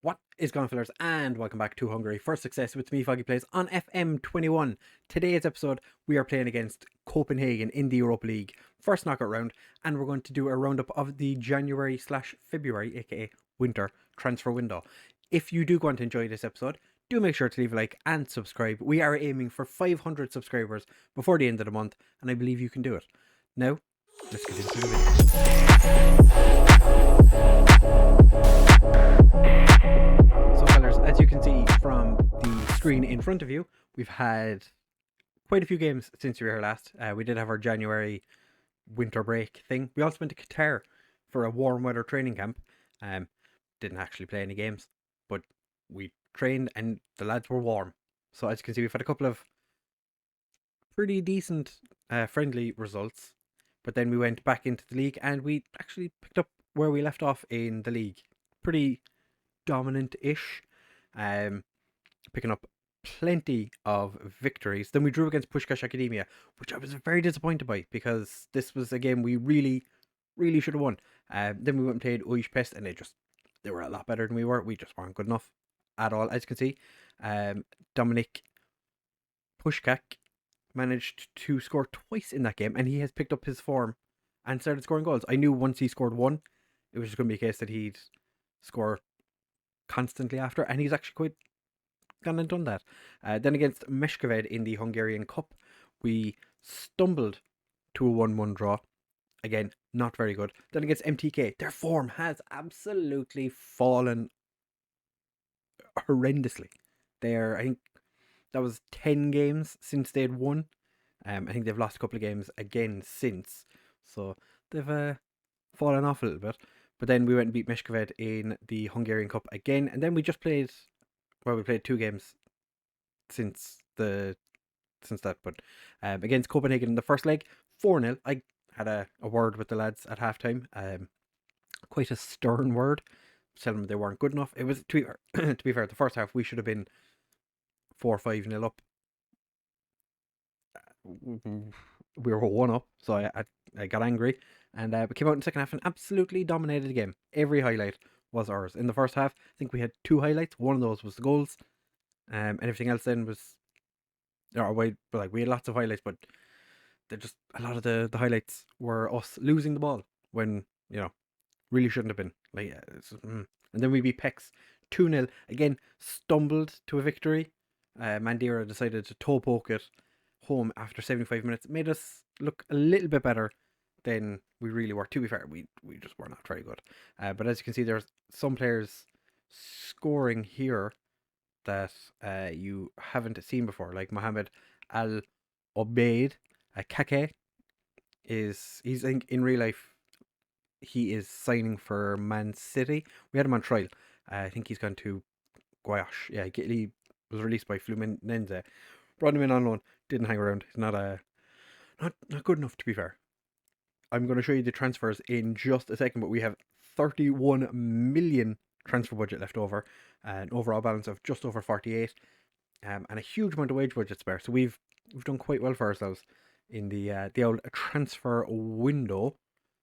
What is going on, fellas, and welcome back to Hungary for Success with me, FoggyPlays, on FM21. Today's episode, we are playing against Copenhagen in the Europa League, first knockout round, and we're going to do a roundup of the January/February, aka winter, transfer window. If you do want to enjoy this episode, do make sure to leave a like and subscribe. We are aiming for 500 subscribers before the end of the month, and I believe you can do it. Now, let's get into the video. So, fellas, as you can see from the screen in front of you, we've had quite a few games since we were here last. We did have our January winter break thing. We also went to Qatar for a warm weather training camp. Didn't actually play any games, but we trained and the lads were warm. So as you can see, we've had a couple of pretty decent friendly results. But then we went back into the league and we actually picked up where we left off in the league. Pretty dominant-ish, picking up plenty of victories. Then we drew against Pushkash Academia, which I was very disappointed by because this was a game we really should have won. Then we went and played Uish Pest, and they were a lot better than we were. We just weren't good enough at all. As you can see, Dominic Pushkak managed to score twice in that game, and he has picked up his form and started scoring goals. I knew once he scored one, it was just going to be a case that he'd score constantly after, and he's actually quite gone and done that. Then against Meshkoved in the Hungarian Cup, we stumbled to a 1-1 draw. Again, not very good. Then against MTK, their form has absolutely fallen horrendously. I think that was 10 games since they'd won. I think they've lost a couple of games again since. So they've fallen off a little bit. But then we went and beat Meshkoved in the Hungarian Cup again. And then we played 2 games since that. But against Copenhagen in the first leg, 4-0. I had a word with the lads at halftime. Quite a stern word. Telling them they weren't good enough. It was, to be fair, the first half we should have been 4-5-0 up. We were 1 up, so I got angry, and we came out in the second half and absolutely dominated the game. Every highlight was ours. In the first half, I think we had 2 highlights. One of those was the goals, and everything else then was, we had lots of highlights, but a lot of the highlights were us losing the ball when really shouldn't have been. And then we beat Pex 2-0 again. Stumbled to a victory. Mandira decided to toe poke it home after 75 minutes. It made us look a little bit better than we really were. To be fair, we just were not very good. But as you can see, there's some players scoring here that you haven't seen before, like Mohamed Al Obeid. Kake he's in real life, he is signing for Man City. We had him on trial. I think he's gone to Guayash. Yeah, he was released by Fluminense. Brought him in on loan. Didn't hang around. He's not good enough, to be fair. I'm going to show you the transfers in just a second, but we have 31 million transfer budget left over, an overall balance of just over 48, and a huge amount of wage budget spare. So we've done quite well for ourselves in the old transfer window.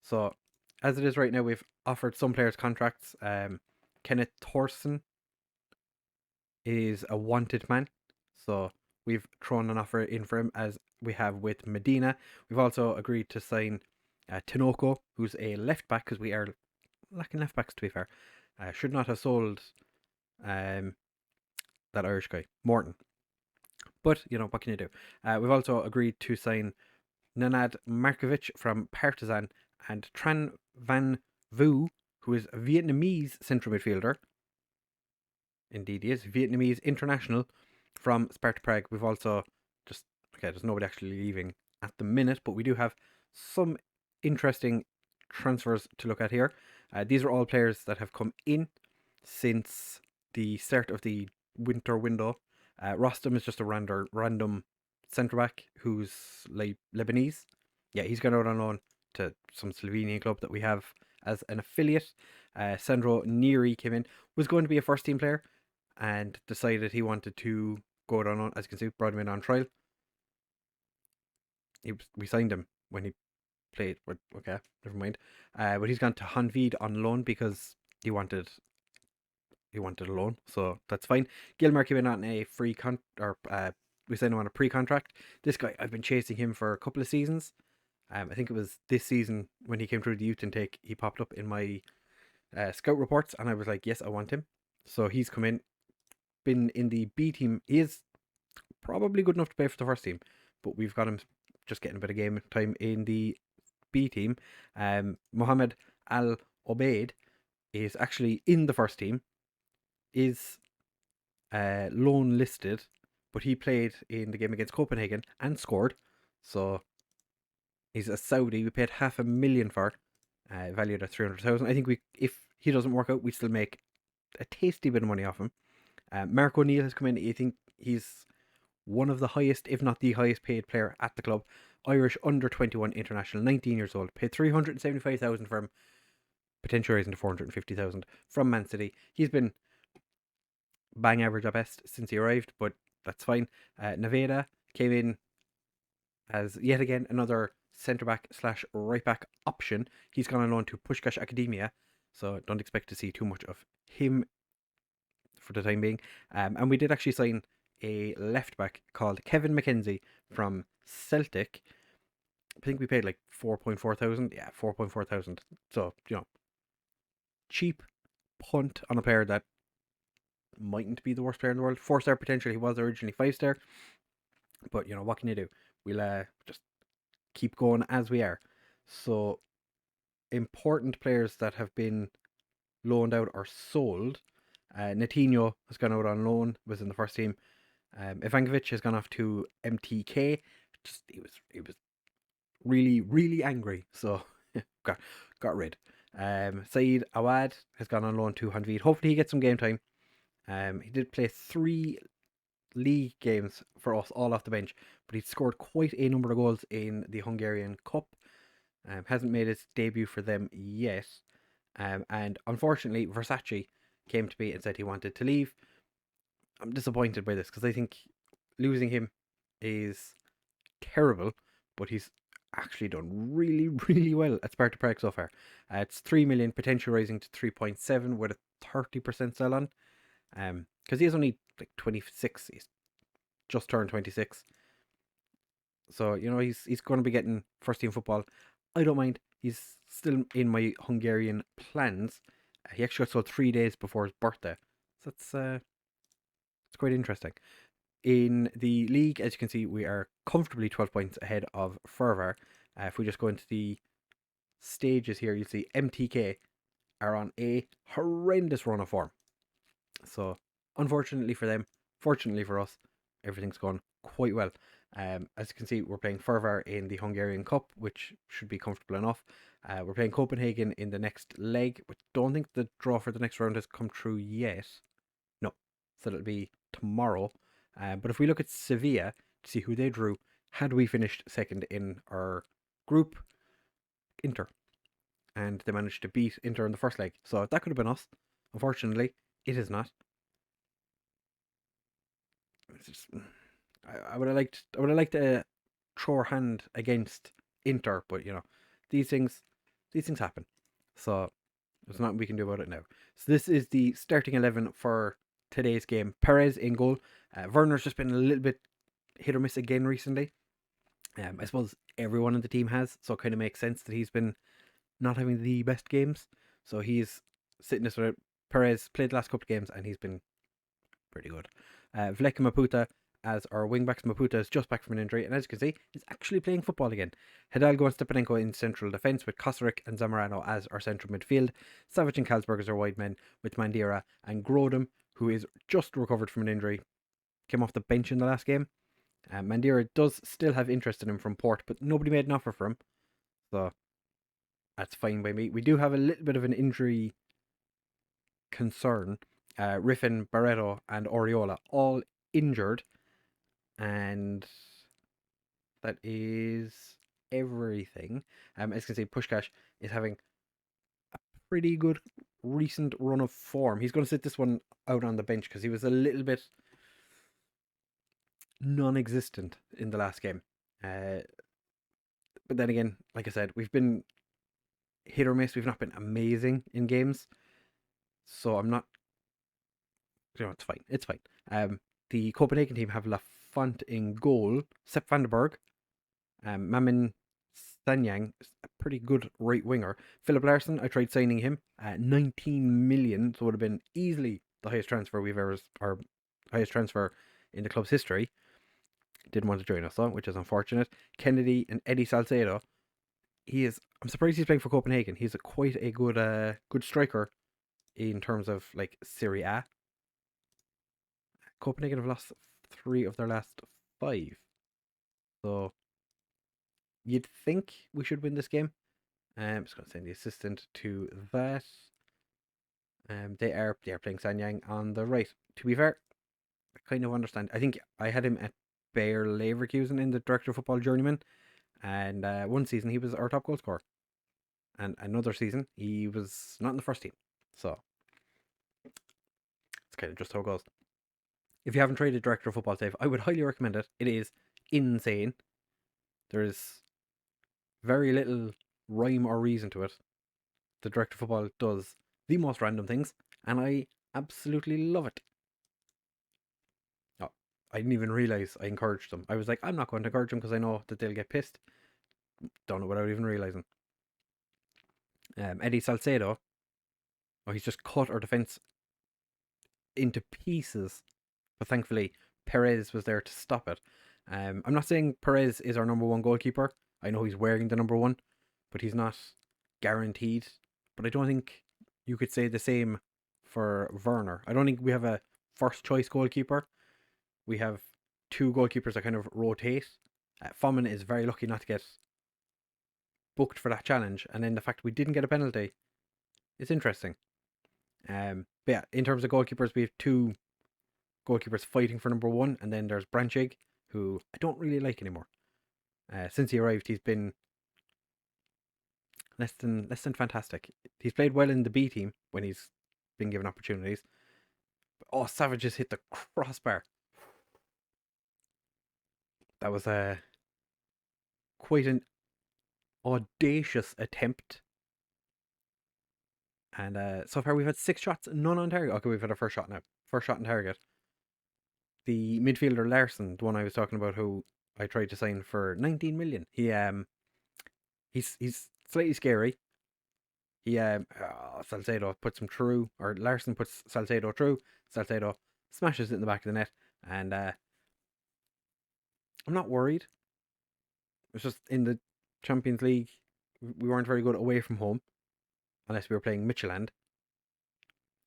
So as it is right now, we've offered some players contracts. Kenneth Thorson is a wanted man, so we've thrown an offer in for him, as we have with Medina. We've also agreed to sign Tinoco, who's a left back, because we are lacking left backs, to be fair. Should not have sold that Irish guy, Morton. But, what can you do? We've also agreed to sign Nenad Markovic from Partizan and Tran Van Vu, who is a Vietnamese central midfielder. Indeed, he is Vietnamese international from Sparta Prague. We've also there's nobody actually leaving at the minute, but we do have some interesting transfers to look at here. These are all players that have come in since the start of the winter window. Rostam is just a random centre back who's like Lebanese. Yeah, he's gone out on loan to some Slovenian club that we have as an affiliate. Sandro Neri came in, was going to be a first team player, and decided he wanted to go out on loan. As you can see, brought him in on trial. We signed him when he played. Okay, never mind. But he's gone to Hanvid on loan because he wanted he wanted a loan, so that's fine. Gilmore came in on a free we signed him on a pre-contract. This guy, I've been chasing him for a couple of seasons. I think it was this season when he came through the youth intake. He popped up in my scout reports, and I was like, yes, I want him. So he's come in, been in the B team. He is probably good enough to play for the first team, but we've got him just getting a bit of game time in the B team. Mohammed Al Obeid is actually in the first team, is loan listed, but he played in the game against Copenhagen and scored. So he's a Saudi. We paid $500,000 for, valued at 300,000. I think if he doesn't work out, we still make a tasty bit of money off him. Mark O'Neill has come in. I think he's one of the highest, if not the highest paid player at the club. Irish under 21 international, 19 years old. Paid 375,000 for him, potentially raising to 450,000 from Man City. He's been bang average at best since he arrived, but that's fine. Nevada came in as yet again another centre back / right back option. He's gone on loan to Pushkash Academia, so don't expect to see too much of him for the time being. And we did actually sign a left back called Kevin McKenzie from Celtic. I think we paid like 4.4 thousand. Yeah, 4.4 thousand. So, cheap punt on a player that mightn't be the worst player in the world. 4-star potential. He was originally 5-star. But, what can you do? We'll just keep going as we are. So, important players that have been loaned out or sold. Netinho has gone out on loan, was in the first team. Ivankovic has gone off to MTK. He was really, really angry, so got rid. Saeed Awad has gone on loan to Hanvid. Hopefully he gets some game time. He did play 3 league games for us, all off the bench, but he scored quite a number of goals in the Hungarian Cup. Hasn't made his debut for them yet. And unfortunately, Versace came to me and said he wanted to leave. I'm disappointed by this because I think losing him is terrible, but he's actually done really, really well at Sparta Prague so far. It's 3 million, potential rising to 3.7 with a 30% sell on. Because he's only like 26, he's just turned 26. So, he's going to be getting first team football. I don't mind. He's still in my Hungarian plans. He actually got sold 3 days before his birthday. So it's quite interesting. In the league, as you can see, we are comfortably 12 points ahead of Fervor. If we just go into the stages here, you'll see MTK are on a horrendous run of form. So, unfortunately for them, fortunately for us, everything's gone quite well. As you can see, we're playing Fervor in the Hungarian Cup, which should be comfortable enough. We're playing Copenhagen in the next leg, but don't think the draw for the next round has come true yet. No, so it'll be tomorrow. But if we look at Sevilla to see who they drew, had we finished second in our group, Inter. And they managed to beat Inter in the first leg. So that could have been us. Unfortunately, it is not. I would have liked to throw our hand against Inter, but these things happen. So there's nothing we can do about it now. So this is the starting 11 for today's game. Perez in goal. Werner's just been a little bit hit or miss again recently. I suppose everyone in the team has, so it kind of makes sense that he's been not having the best games. So he's sitting this way. Perez played the last couple of games and he's been pretty good. Vlek Maputa as our wingbacks. Maputa is just back from an injury, and as you can see, he's actually playing football again. Hidalgo and Stepanenko in central defence, with Kosarik and Zamorano as our central midfield. Savic and Kalsberg as our wide men, with Mandira and Grodem, who is just recovered from an injury. Came off the bench in the last game. Mandira does still have interest in him from Port, but nobody made an offer for him, so that's fine by me. We do have a little bit of an injury concern. Riffin, Barreto, and Oriola all injured, and that is everything. As you can see, Pushkash is having a pretty good recent run of form. He's going to sit this one out on the bench because he was a little bit non-existent in the last game. But then again, like I said, we've been hit or miss. We've not been amazing in games, so I'm not it's fine. It's fine. The Copenhagen team have Lafont in goal, Sepp van den Berg, Mamin Sanyang, a pretty good right winger. Philip Larsson, I tried signing him at 19 million, so would have been easily the highest transfer we've ever, or highest transfer in the club's history. Didn't want to join us though, which is unfortunate. Kennedy and Eddie Salcedo. I'm surprised he's playing for Copenhagen. He's quite a good striker in terms of like Serie A. Copenhagen have lost 3 of their last 5. So you'd think we should win this game. I'm just going to send the assistant to that. They are playing Sanyang on the right. To be fair, I kind of understand. I think I had him at Bayer Leverkusen in the Director of Football Journeyman, and one season he was our top goal scorer, and another season he was not in the first team. So it's kind of just how it goes. If you haven't tried a Director of Football save, I would highly recommend it. It is insane. There's very little rhyme or reason to it. The Director of Football does the most random things, and I absolutely love it. Oh, I didn't even realise I encouraged them. I was like, I'm not going to encourage them because I know that they'll get pissed. Done it without even realising. Eddie Salcedo, he's just cut our defence into pieces, but thankfully Perez was there to stop it. I'm not saying Perez is our number 1 goalkeeper. I know he's wearing the number 1, but he's not guaranteed. But I don't think you could say the same for Werner. I don't think we have a first choice goalkeeper. We have 2 goalkeepers that kind of rotate. Fomin is very lucky not to get booked for that challenge, and then the fact we didn't get a penalty is interesting. But yeah, in terms of goalkeepers, we have 2 goalkeepers fighting for number 1, and then there's Branchig, who I don't really like anymore. Since he arrived, he's been less than fantastic. He's played well in the B team when he's been given opportunities. But, Savage just hit the crossbar. That was quite an audacious attempt. And so far we've had 6 shots, none on target. Okay, we've had our first shot now. First shot on target. The midfielder Larsson, the one I was talking about, who I tried to sign for 19 million. He's slightly scary. Salcedo puts him through, or Larsson puts Salcedo through. Salcedo smashes it in the back of the net, and I'm not worried. It's just in the Champions League, we weren't very good away from home, unless we were playing Midtjylland.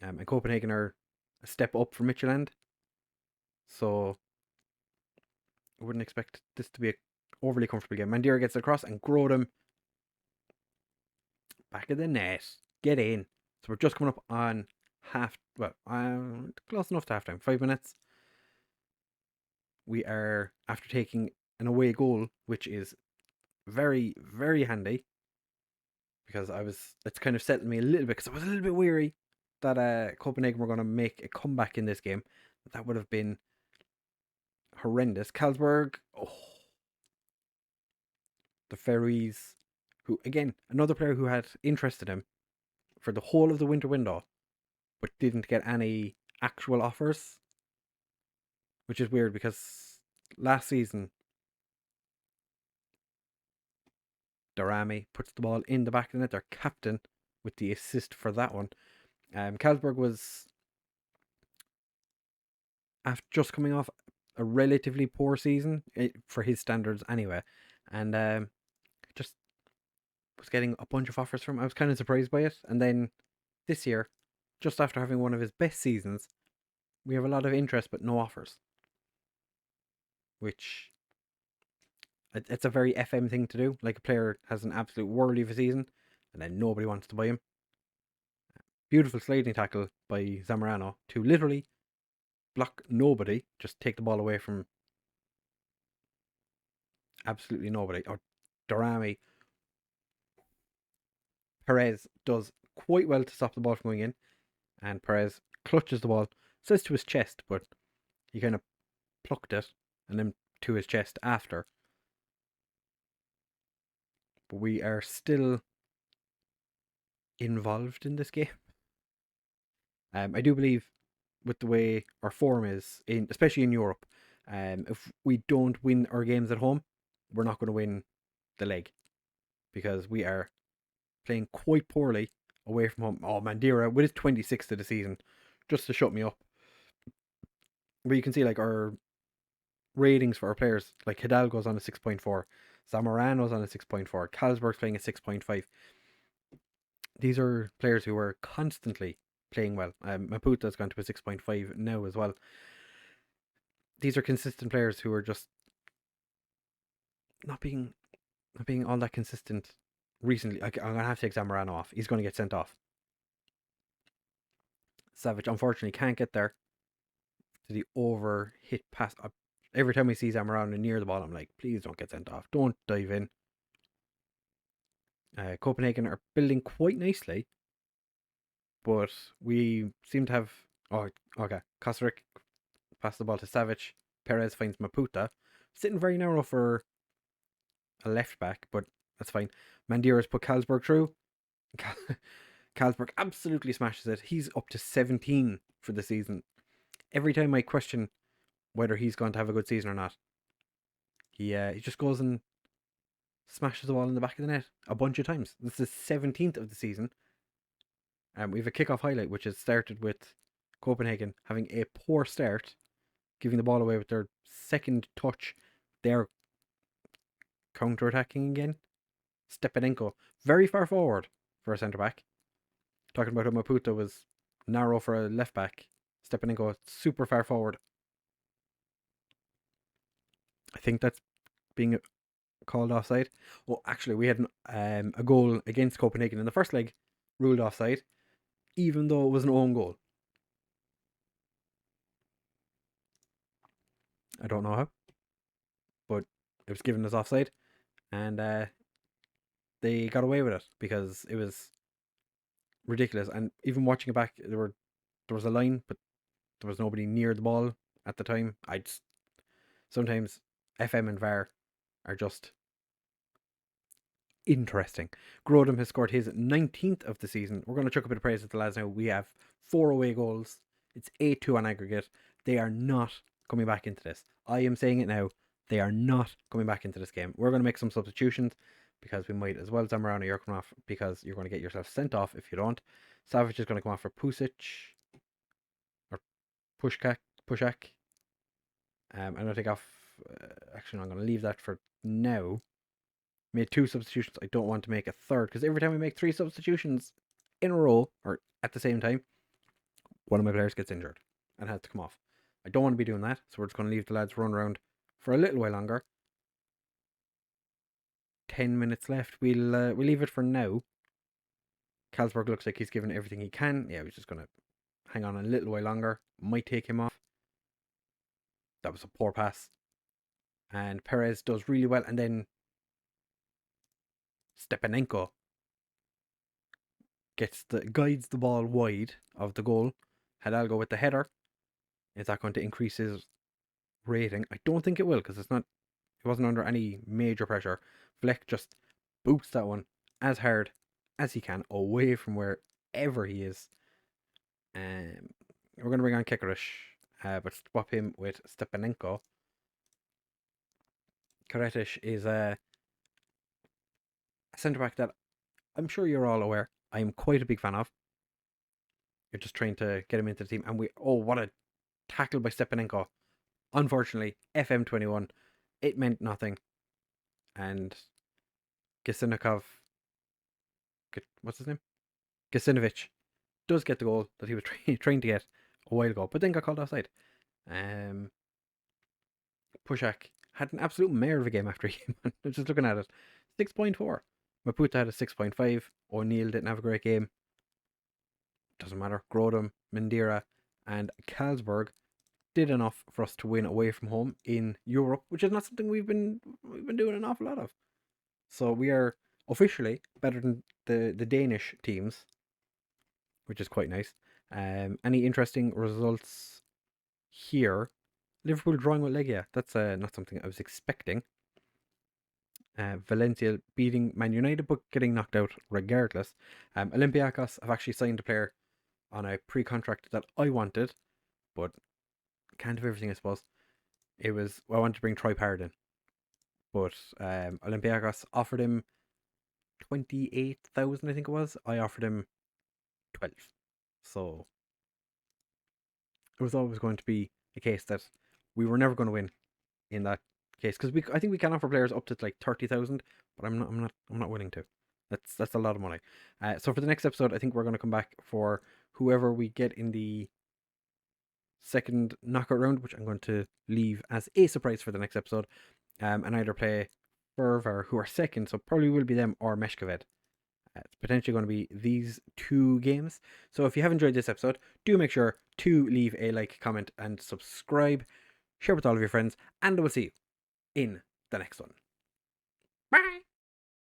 And Copenhagen are a step up from Midtjylland, so I wouldn't expect this to be an overly comfortable game. Mandira gets across and Grodem back of the net. Get in. So we're just coming up on close enough to halftime. 5 minutes. We are after taking an away goal, which is very, very handy, because it's kind of settled me a little bit, because I was a little bit weary that Copenhagen were going to make a comeback in this game. That would have been horrendous. Carlsberg, the Ferries, who, again, another player who had interest in him for the whole of the winter window, but didn't get any actual offers, which is weird, because last season Darami puts the ball in the back of the net, their captain, with the assist for that one. Carlsberg was after just coming off a relatively poor season for his standards anyway, and just was getting a bunch of offers from him. I was kind of surprised by it. And then this year, just after having one of his best seasons, we have a lot of interest but no offers, which it's a very FM thing to do. Like, a player has an absolute worldie of a season and then nobody wants to buy him. Beautiful sliding tackle by Zamorano to literally block nobody, just take the ball away from absolutely nobody. Or Darami. Perez does quite well to stop the ball from going in, and Perez clutches the ball, says to his chest, but he kind of plucked it and then to his chest after. But we are still involved in this game. I do believe with the way our form is, especially in Europe. If we don't win our games at home, we're not going to win the league because we are playing quite poorly away from home. Oh, Mandira with his 26th of the season, just to shut me up. But you can see like our ratings for our players, like Hidalgo's on a 6.4, Zamorano's on a 6.4, Carlsberg's playing a 6.5. These are players who are constantly playing well. Maputa's gone to a 6.5 now as well. These are consistent players who are just not being all that consistent recently. I'm going to have to take Zamorano off. He's going to get sent off. Savage, unfortunately, can't get there to the over hit pass. Every time we see Zamorano near the ball, I'm like, please don't get sent off. Don't dive in. Copenhagen are building quite nicely, but we seem to have. Oh, okay. Kosteric passes the ball to Savage. Perez finds Maputa. Sitting very narrow for a left back, but that's fine. Mandira's put Carlsberg through. Carlsberg absolutely smashes it. He's up to 17 for the season. Every time I question whether he's going to have a good season or not, he just goes and smashes the ball in the back of the net a bunch of times. This is 17th of the season. We have a kickoff highlight, which has started with Copenhagen having a poor start, giving the ball away with their second touch. They're counter-attacking again. Stepanenko, very far forward for a centre-back. Talking about how Maputa was narrow for a left-back. Stepanenko, super far forward. I think that's being called offside. Oh, actually, we had a goal against Copenhagen in the first leg, ruled offside, even though it was an own goal. I don't know how, but it was given as offside, and they got away with it because it was ridiculous. And even watching it back, there was a line, but there was nobody near the ball at the time. Sometimes FM and VAR are just interesting. Grodum has scored his 19th of the season. We're going to chuck a bit of praise at the lads now. We have 4 away goals. It's 8-2 on aggregate. They are not coming back into this. I am saying it now. They are not coming back into this game. We're going to make some substitutions because we might as well. Zamorano, you're coming off because you're going to get yourself sent off if you don't. Savage is going to come off for Pusic or Pushak. I'm going to take off. Actually, no, I'm going to leave that for now. Made 2 substitutions. I don't want to make a third because every time we make 3 substitutions in a row or at the same time, one of my players gets injured and has to come off. I don't want to be doing that, so we're just going to leave the lads run around for a little while longer. 10 minutes left. We'll leave it for now. Carlsberg looks like he's given everything he can. Yeah, he's just going to hang on a little while longer. Might take him off. That was a poor pass. And Perez does really well, and then Stepanenko guides the ball wide of the goal. Hidalgo with the header. Is that going to increase his rating? I don't think it will because it wasn't under any major pressure. Fleck just boots that one as hard as he can away from wherever he is. We're going to bring on Kekarish, but swap him with Stepanenko. Karetish is a centre back that I'm sure you're all aware I'm quite a big fan of. You're just trying to get him into the team, and what a tackle by Stepanenko. Unfortunately, FM21, it meant nothing. And Gasinikov, what's his name? Gasinovic does get the goal that he was trying to get a while ago, but then got called offside. Pushak had an absolute mare of a game after he came on. I was just looking at it. 6.4. Maputa had a 6.5. O'Neill didn't have a great game. Doesn't matter. Grodum, Mandira, and Carlsberg did enough for us to win away from home in Europe, which is not something we've been doing an awful lot of. So we are officially better than the Danish teams, which is quite nice. Any interesting results here? Liverpool drawing with Legia. That's not something I was expecting. Valencia beating Man United, but getting knocked out regardless. Olympiacos have actually signed a player on a pre-contract that I wanted. but can't have everything, I suppose. I wanted to bring Troy Parrott in, but Olympiacos offered him 28,000, I think it was. I offered him 12. So it was always going to be a case that we were never going to win in that case, because I think we can offer players up to like 30,000, but I'm not willing to. That's a lot of money. So for the next episode, I think we're going to come back for whoever we get in the second knockout round, which I'm going to leave as a surprise for the next episode, and either play Fervor, who are second, so probably will be them, or Meshkoved. It's potentially going to be these two games. So if you have enjoyed this episode, do make sure to leave a like, comment, and subscribe. Share with all of your friends, and we'll see you in the next one. Bye!